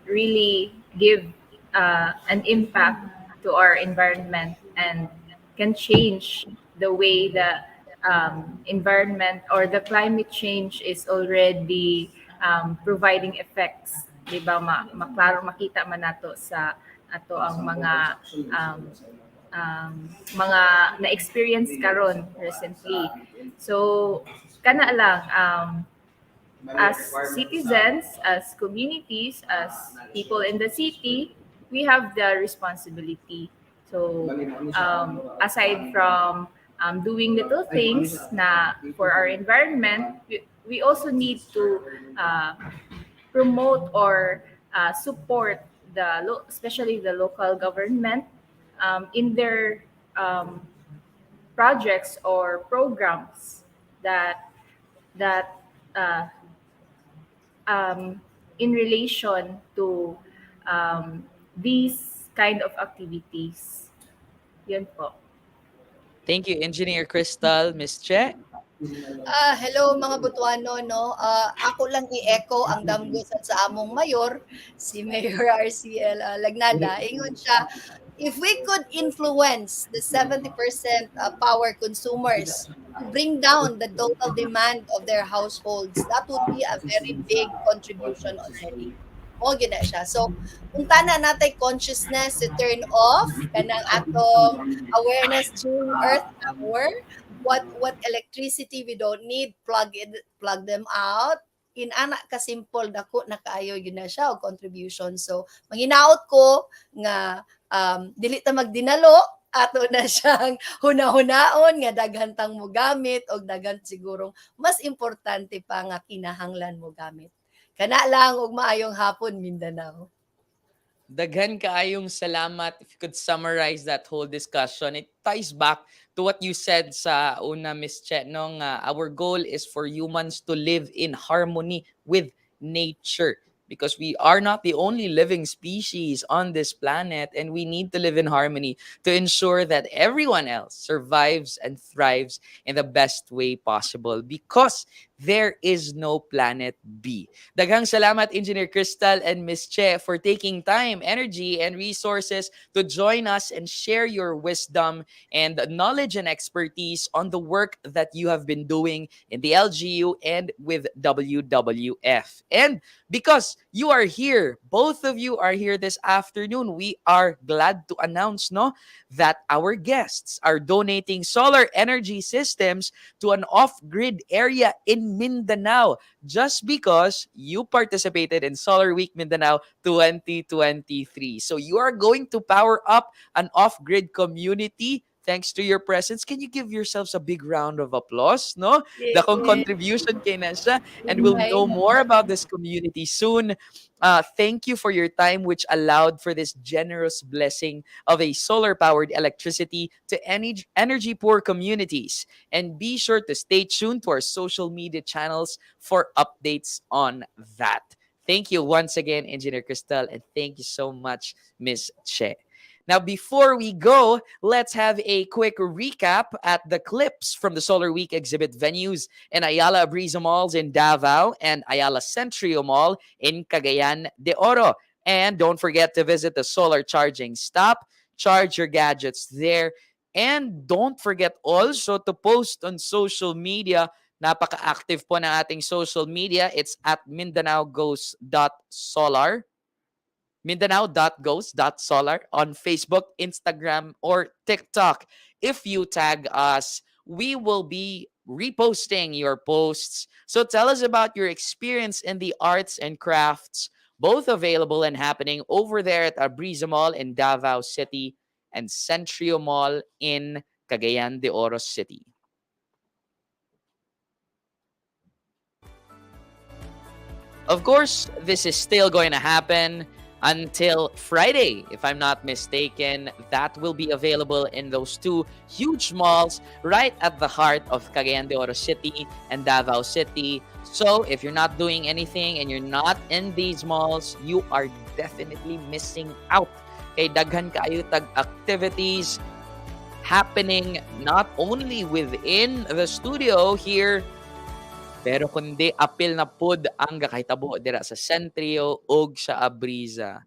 really give an impact to our environment and can change the way the environment or the climate change is already providing effects. Di ba, maklaro makita man nato sa ato ang um, mga na-experience karon recently. So, kana lang, as citizens, as communities, as people in the city, we have the responsibility. So, aside from doing little things na for our environment, we also need to promote or support especially the local government in their um, projects or programs that that uh, in relation to these kind of activities. Yun po. Thank you, Engineer Crystal. Miss Che. Hello mga Butuano, no? Ako lang i-echo ang damgosan sa among mayor, si Mayor RCL Lagnada. Ingon siya, if we could influence the 70% power consumers to bring down the total demand of their households, that would be a very big contribution already. O gina siya. So, kung tana natay consciousness to turn off kanang atong awareness during Earth Hour, what electricity we don't need, plug them out. In ana ka simple dako na kaayo yun na siya og contribution. So, manginaot ko nga dili ta magdinalo, ato na siyang huna-hunaon nga daghan tang mo gamit og daghan sigurong mas importante pa nga kinahanglan mo gamit. Kana lang og maayong hapon Mindanao. Daghan kaayong salamat. If you could summarize that whole discussion, it ties back to what you said sa una, Miss Che, no, nga our goal is for humans to live in harmony with nature because we are not the only living species on this planet and we need to live in harmony to ensure that everyone else survives and thrives in the best way possible because there is no planet B. Daghang salamat, Engineer Crystal and Miss Che, for taking time, energy, and resources to join us and share your wisdom and knowledge and expertise on the work that you have been doing in the LGU and with WWF. And because you are here, both of you are here this afternoon, we are glad to announce, no, that our guests are donating solar energy systems to an off-grid area in Mindanao just because you participated in Solar Week Mindanao 2023. So you are going to power up an off-grid community thanks to your presence. Can you give yourselves a big round of applause, no? Dakong contribution kay Nesha, and we'll know more about this community soon. Thank you for your time, which allowed for this generous blessing of a solar-powered electricity to energy-poor communities. And be sure to stay tuned to our social media channels for updates on that. Thank you once again, Engineer Crystal, and thank you so much, Miss Che. Now, before we go, let's have a quick recap at the clips from the Solar Week exhibit venues in Ayala Abriza Malls in Davao and Ayala Centrio Mall in Cagayan de Oro. And don't forget to visit the solar charging stop, charge your gadgets there, and don't forget also to post on social media. Napaka-active po ng ating social media. It's at mindanaogoes.solar. Mindanao.goes.solar on Facebook, Instagram, or TikTok. If you tag us, we will be reposting your posts. So tell us about your experience in the arts and crafts, both available and happening over there at Abriza Mall in Davao City and Centrio Mall in Cagayan de Oro City. Of course, this is still going to happen until Friday, if I'm not mistaken. That will be available in those two huge malls right at the heart of Cagayan de Oro City and Davao City. So if you're not doing anything and you're not in these malls, you are definitely missing out. Kay daghan kayo tag activities happening not only within the studio here, pero kundi apil na pod ang gakahitabo dira sa Centrio ug sa Abriza.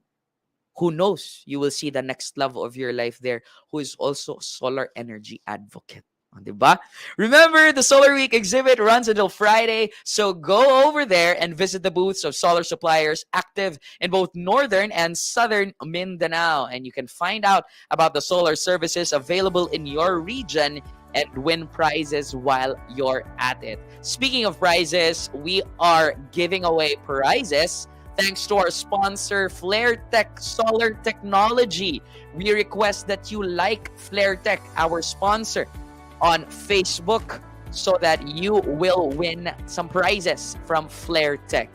Who knows? You will see the next love of your life there who is also a solar energy advocate. Diba? Remember, the Solar Week exhibit runs until Friday, so go over there and visit the booths of solar suppliers active in both northern and southern Mindanao. And you can find out about the solar services available in your region and win prizes while you're at it. Speaking of prizes, we are giving away prizes thanks to our sponsor, FlareTech Solar Technology. We request that you like FlareTech, our sponsor, on Facebook so that you will win some prizes from FlareTech.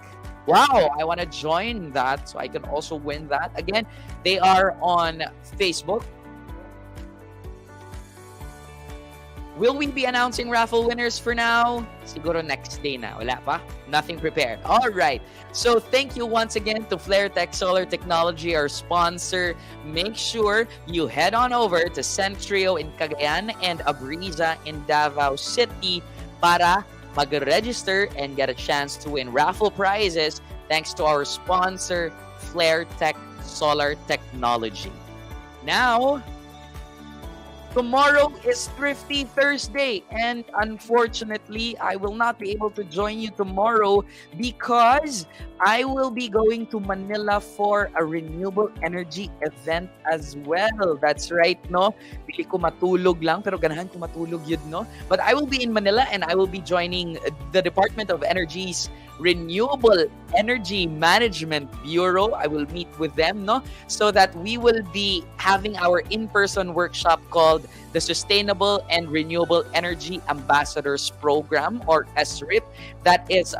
Wow, I want to join that so I can also win that. Again, they are on Facebook. Will we be announcing raffle winners for now? Siguro next day na. Wala pa? Nothing prepared. All right. So thank you once again to FlareTech Solar Technology, our sponsor. Make sure you head on over to Centrio in Cagayan and Abriza in Davao City para mag-register and get a chance to win raffle prizes thanks to our sponsor, FlareTech Solar Technology. Now, tomorrow is Thrifty Thursday, and unfortunately, I will not be able to join you tomorrow because I will be going to Manila for a renewable energy event as well. That's right, no? Pili ko matulog lang, pero ganahan ko matulog yun, no? But I will be in Manila and I will be joining the Department of Energy's Renewable Energy Management Bureau. I will meet with them, no? So that we will be having our in-person workshop called the Sustainable and Renewable Energy Ambassadors Program, or SRIP, that is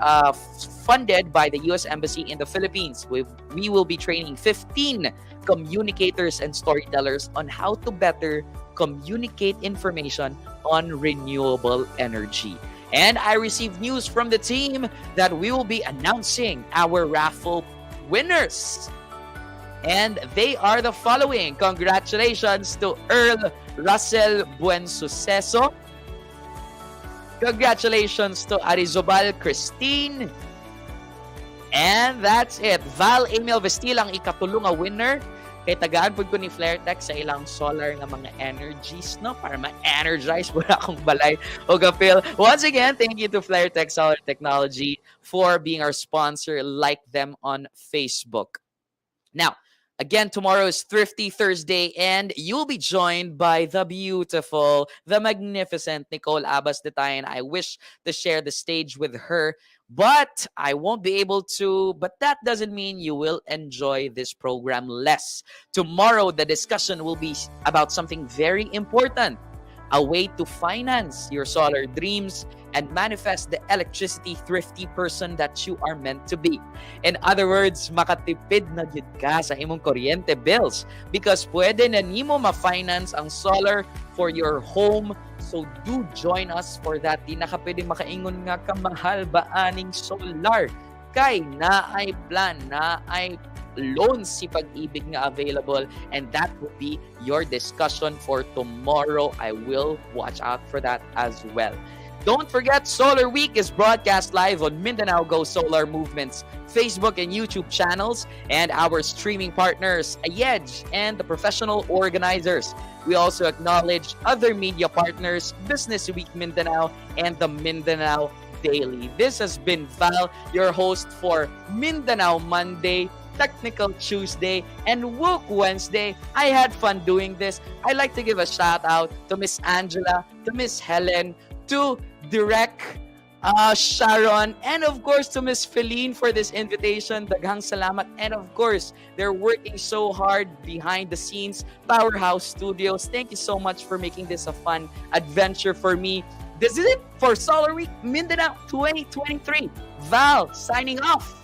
funded by the U.S. Embassy in the Philippines. We will be training 15 communicators and storytellers on how to better communicate information on renewable energy. And I received news from the team that we will be announcing our raffle winners. And they are the following. Congratulations to Earl Russell Buensuceso. Congratulations to Arizobal Christine. And that's it. Val Emil Vestil ang ikatulong nga winner. Kay tagaan po ko ni Flaretech sa ilang solar nga mga energies, no? Para ma-energize mo na akong balay o gapil. Once again, thank you to Flaretech Solar Technology for being our sponsor. Like them on Facebook. Now, again, tomorrow is Thrifty Thursday, and you'll be joined by the beautiful, the magnificent Nicole Abbas de Tayan. I wish to share the stage with her, but I won't be able to. But that doesn't mean you will enjoy this program less. Tomorrow, the discussion will be about something very important: a way to finance your solar dreams and manifest the electricity thrifty person that you are meant to be. In other words, makatipid na gyud ka sa imong kuryente bills because pwede na nimo ma-finance ang solar for your home. So do join us for that. Di na ka pwede makaingon nga kamahal ba aning solar. Kay naay plan, naay loans si Pag-ibig nga available, and that will be your discussion for tomorrow. I will watch out for that as well. Don't forget, Solar Week is broadcast live on Mindanao Go Solar Movement's Facebook and YouTube channels, and our streaming partners, Ayedge and the professional organizers. We also acknowledge other media partners, Business Week Mindanao and the Mindanao Daily. This has been Val, your host for Mindanao Monday, Technical Tuesday, and Woke Wednesday. I had fun doing this. I'd like to give a shout out to Miss Angela, to Miss Helen, to Direct Sharon, and of course to Miss Feline for this invitation. Daghang salamat. And of course, they're working so hard behind the scenes. Powerhouse Studios, thank you so much for making this a fun adventure for me. This is it for Solar Week Mindanao 2023. Val signing off.